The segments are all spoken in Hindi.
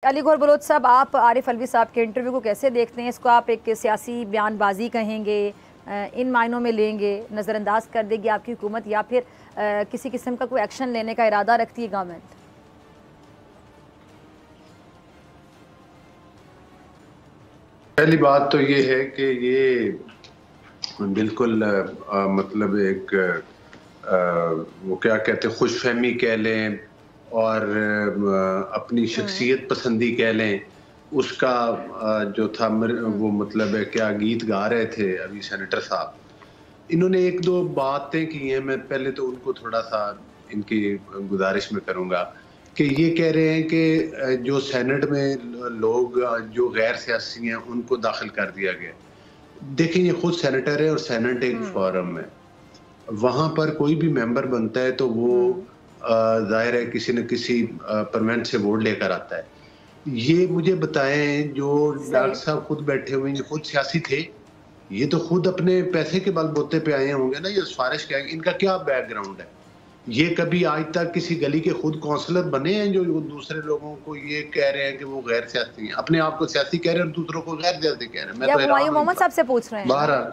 अली गौहर बलोच साहब, आप आरिफ अलवी साहब के इंटरव्यू को कैसे देखते हैं? इसको आप एक सियासी बयानबाजी कहेंगे, इन मायनों में लेंगे, नज़रअंदाज कर देगी आपकी हुकूमत, या फिर किसी किस्म का कोई एक्शन लेने का इरादा रखती है गवर्नमेंट? पहली बात तो ये है कि ये बिल्कुल मतलब एक वो क्या कहते हैं, खुशफहमी कह लें और अपनी शख्सियत पसंदी कह लें, उसका जो था वो मतलब है क्या गीत गा रहे थे अभी सेनेटर साहब। इन्होंने एक दो बातें की हैं, मैं पहले तो उनको थोड़ा सा इनकी गुजारिश में करूंगा कि ये कह रहे हैं कि जो सेनेट में लोग जो गैर सियासी हैं उनको दाखिल कर दिया गया। देखिए, ये खुद सेनेटर है और सेनेट एक फोरम है, वहां पर कोई भी मेंबर बनता है तो वो जाहिर है किसी न किसी परमेंट से वोट लेकर आता है। ये मुझे बताएं, जो डॉक्टर साहब खुद बैठे हुए हैं, खुद सियासी थे, ये तो खुद अपने पैसे के बलबूते पे आए होंगे ना, ये सिफारिश क्या, इनका क्या बैकग्राउंड है? ये कभी आज तक किसी गली के खुद काउंसलर बने हैं जो दूसरे लोगों को ये कह रहे हैं कि वो गैर सियासी हैं, अपने आप को सियासी कह रहे हैं और दूसरों को गैर सियासी कह रहे हैं? मैं तो मोहम्मद साहब से पूछ रहे हैं। बहरहाल,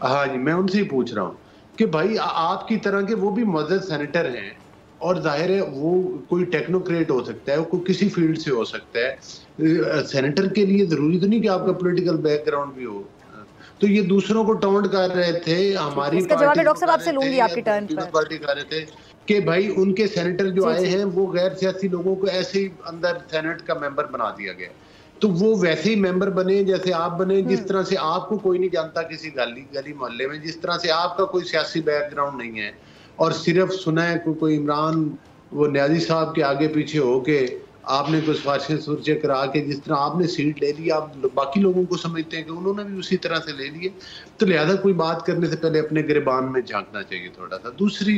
हाँ जी, मैं उनसे ही पूछ रहा हूँ कि भाई आपकी तरह के वो भी मौजूद सेनेटर हैं और जाहिर है वो कोई टेक्नोक्रेट हो सकता है, वो कोई किसी फील्ड से हो सकता है। सेनेटर के लिए जरूरी तो नहीं कि आपका पॉलिटिकल बैकग्राउंड भी हो। तो ये दूसरों को टॉन्ट कर रहे थे, हमारी पार्टी डॉक्टर साहब आपसे लूंगी आपकी टर्न पर, पार्टी कर रहे थे कि भाई उनके सेनेटर जो आए हैं वो गैर सियासी लोगों को ऐसे ही अंदर सेनेट का मेंबर बना दिया गया, तो वो वैसे ही मेंबर बने जैसे आप बने। जिस तरह से आपको कोई नहीं जानता किसी गली मोहल्ले में, जिस तरह से आपका कोई सियासी बैकग्राउंड नहीं है और सिर्फ सुना है कोई इमरान वो न्याजी साहब के आगे पीछे होके आपने कुछ सिफारिशें करा के जिस तरह आपने सीट ले ली, आप बाकी लोगों को समझते हैं कि उन्होंने भी उसी तरह से ले लिए। तो लिहाजा कोई बात करने से पहले अपने गिरबान में झांकना चाहिए थोड़ा सा। दूसरी,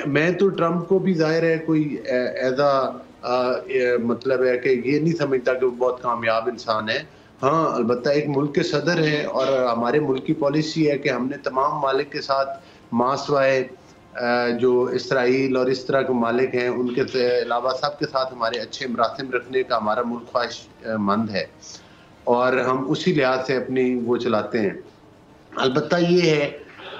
मैं तो ट्रंप को भी जाहिर है कोई ऐसा मतलब है कि ये नहीं समझता कि वो बहुत कामयाब इंसान है। हाँ, अलबत्ता एक मुल्क के सदर हैं और हमारे मुल्क की पॉलिसी है कि हमने तमाम मालिक के साथ मासवाए जो इसराइल और इस तरह के मालिक हैं उनके अलावा सब के साथ हमारे अच्छे मरासिम रखने का हमारा मुल्क ख्वाहिशमंद है और हम उसी लिहाज से अपनी वो चलाते हैं। अलबत्ता ये है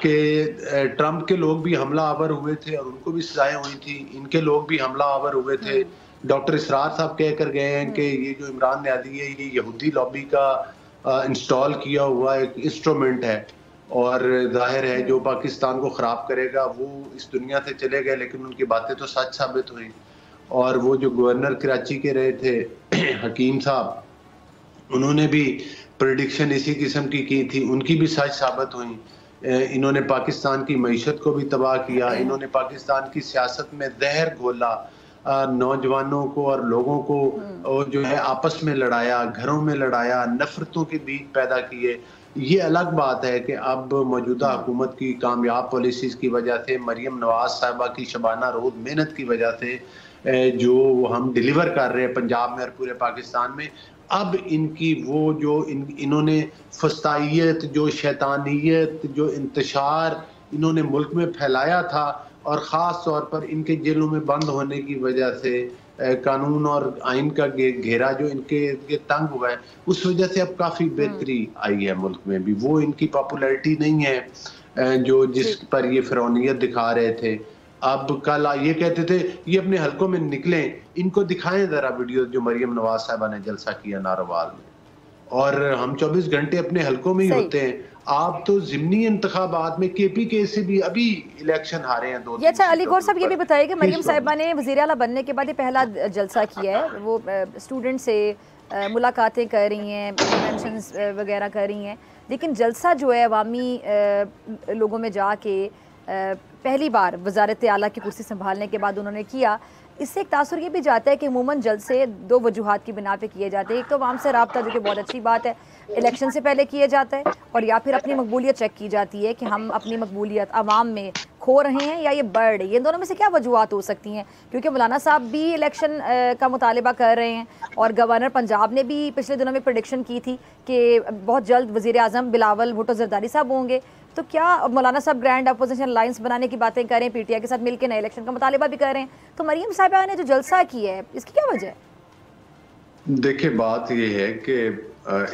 कि ट्रंप के लोग भी हमला आवर हुए थे और उनको भी सजाएं हुई थी, इनके लोग भी हमला आवर हुए थे। डॉक्टर इसरार साहब कह कर गए हैं कि ये जो इमरान न्याजी है ये यहूदी लॉबी का इंस्टॉल किया हुआ एक इंस्ट्रूमेंट है और जाहिर है जो पाकिस्तान को ख़राब करेगा वो इस दुनिया से चले गए, लेकिन उनकी बातें तो सच साबित हुई। और वो जो गवर्नर कराची के रहे थे हकीम साहब, उन्होंने भी प्रेडिक्शन इसी किस्म की थी, उनकी भी सच साबित हुई। इन्होंने पाकिस्तान की मईशत को भी तबाह किया, इन्होंने पाकिस्तान की सियासत में जहर घोला, नौजवानों को और लोगों को जो है आपस में लड़ाया, घरों में लड़ाया, नफरतों के बीज पैदा किए। ये अलग बात है कि अब मौजूदा हुकूमत की कामयाब पॉलिसीज़ की वजह से, मरियम नवाज साहिबा की शबाना रोज़ मेहनत की वजह से जो हम डिलीवर कर रहे हैं पंजाब में और पूरे पाकिस्तान में, अब इनकी वो जो इन्होंने फस्तायत, जो शैतानियत, जो इंतशार इन्होंने मुल्क में फैलाया था और ख़ास तौर पर इनके जेलों में बंद होने की वजह से कानून और आइन का घेरा जो इनके तंग हुआ है, उस वजह से अब काफ़ी बेहतरी आई है मुल्क में भी। वो इनकी पॉपुलैरिटी नहीं है जो जिस पर ये फिरौनियत दिखा रहे थे। अब कल ये कहते थे ये अपने हलकों में निकलें, इनको दिखाएं जरा वीडियो जो मरियम नवाज साहिबा ने जलसा किया नारोवाल में, और हम 24 घंटे अपने हलकों में ही होते हैं। आप तो ज़िमनी इंतखाबात में KPK से भी अभी इलेक्शन हारे हैं दो। अच्छा, अली गौहर साहब ये भी बताइए कि मरियम साहिबा ने वज़ीर आला बनने के बाद ये पहला जलसा किया है, वो स्टूडेंट से मुलाकातें कर रही हैं, कन्वेंशंस वगैरह कर रही हैं, लेकिन जलसा जो है अवामी लोगों में जाके पहली बार वज़ारत आला की कुर्सी संभालने के बाद उन्होंने किया। इससे एक तासुर ये भी जाता है कि अमूमन जलसे दो वजूहात की बिना पे किए जाते हैं। एक तो आवाम से रब्ता, जो कि बहुत अच्छी बात है, इलेक्शन से पहले किया जाता है, और या फिर अपनी मकबूलियत चेक की जाती है कि हम अपनी मकबूलियत आवाम में खो रहे हैं या ये बढ़ रही है। इन दोनों में से क्या वजूहात हो सकती हैं? क्योंकि मौलाना साहब भी इलेक्शन का मुतालबा कर रहे हैं और गवर्नर पंजाब ने भी पिछले दिनों में प्रेडिक्शन की थी कि बहुत जल्द वज़ीर आज़म बिलावल भुट्टो ज़रदारी साहब होंगे। तो क्या मौलाना साहब ग्रैंड अपोजिशन अलायंस बनाने की बातें करें, PTI के साथ मिलकर नए इलेक्शन का मुतालबा भी कर रहे हैं, तो मरियम साहिबा ने जो जलसा किया है इसकी क्या वजह है? देखिए बात ये है कि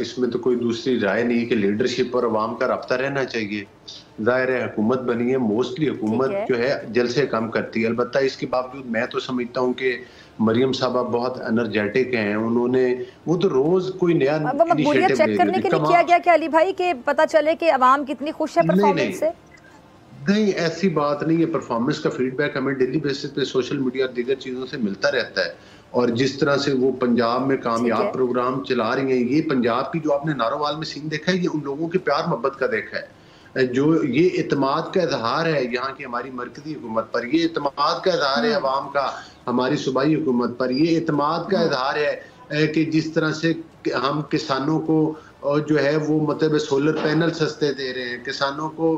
इसमें तो कोई दूसरी राय नहीं कि लीडरशिप और अवाम का रब्ता रहना चाहिए। ज़ाहिर है हुकूमत बनी है, मोस्टली हुकूमत जो है जलसे कम करती है। अलबत्ता इसके बावजूद मैं तो समझता हूँ कि मरियम साहबा बहुत एनर्जेटिक हैं। वो तो रोज कोई नया इनिशिएटिव चेक करने के लिए किया गया क्या अली भाई, कि पता चले कि अवाम कितनी खुश है परफॉर्मेंस से? नहीं, ऐसी बात नहीं है। परफॉर्मेंस का फीडबैक हमें डेली बेसिस पे सोशल मीडिया और दीगर चीज़ों से मिलता रहता है। और जिस तरह से वो पंजाब में कामयाब प्रोग्राम चला रही हैं, ये पंजाब की जो आपने नारोवाल में सीन देखा है, ये उन लोगों के प्यार मोहब्बत का देखा है। जो ये इत्मीनान का इजहार है यहाँ की हमारी मरकजी हुकूमत पर, ये इत्मीनान का इजहार है अवाम का हमारी सूबाई हुकूमत पर, ये इत्मीनान का इजहार है कि जिस तरह से हम किसानों को और जो है वो मतलब सोलर पैनल सस्ते दे रहे हैं, किसानों को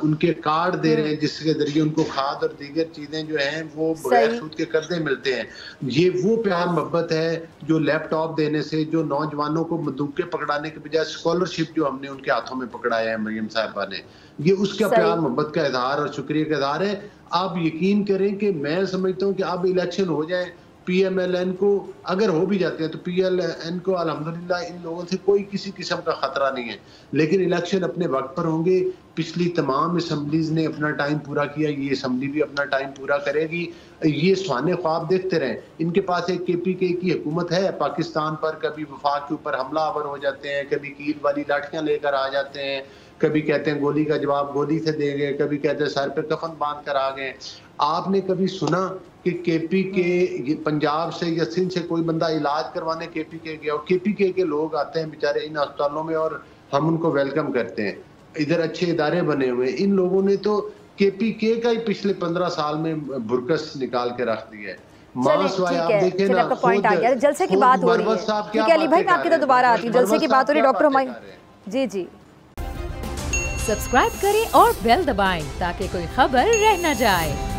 उनके कार्ड दे रहे हैं जिसके जरिए उनको खाद और दीगर चीजें जो हैं वो बगैर सूद के कर्जे मिलते हैं। ये वो प्यार मोहब्बत है जो लैपटॉप देने से, जो नौजवानों को बंदूकें पकड़ाने के बजाय स्कॉलरशिप जो हमने उनके हाथों में पकड़ाया है मरियम साहिबा ने, ये उसका प्यार मोहब्बत का इजहार और शुक्रिया का इजहार है। आप यकीन करें कि मैं समझता हूँ कि अब इलेक्शन हो जाए, PMLN को अगर हो भी जाते हैं तो PLN को अल्हम्दुलिल्लाह इन लोगों से कोई किसी किस्म का खतरा नहीं है, लेकिन इलेक्शन अपने वक्त पर होंगे। पिछली तमाम असम्बलीज ने अपना टाइम पूरा किया, ये असम्बली भी अपना टाइम पूरा करेगी। ये स्वाने ख्वाब देखते रहें। इनके पास एक KPK की हुकूमत है पाकिस्तान पर, कभी वफाक के ऊपर हमला आवर हो जाते हैं, कभी कील वाली लाठियां लेकर आ जाते हैं, कभी कहते हैं गोली का जवाब गोली से देंगे, कभी कहते हैं सर पे कफन बांध कर आ गए। आपने कभी सुना कि KPK पंजाब से या सिंध से कोई बंदा इलाज करवाने KPK गया? और KPK के लोग आते हैं बेचारे इन अस्पतालों में और हम उनको वेलकम करते हैं। इधर अच्छे इदारे बने हुए। इन लोगों ने तो KPK का ही पिछले 15 साल में बुरकस निकाल के रख दिया है। आप देखें ना, पॉइंट आ गया। जलसे की बात हो रही है, ठीक है अली भाई, मैं आपकी तो दोबारा आती हूँ। जलसे की बात हो रही है, डॉक्टर हुमायूं जी सब्सक्राइब करें और बेल दबाएं ताकि कोई खबर रह न जाए।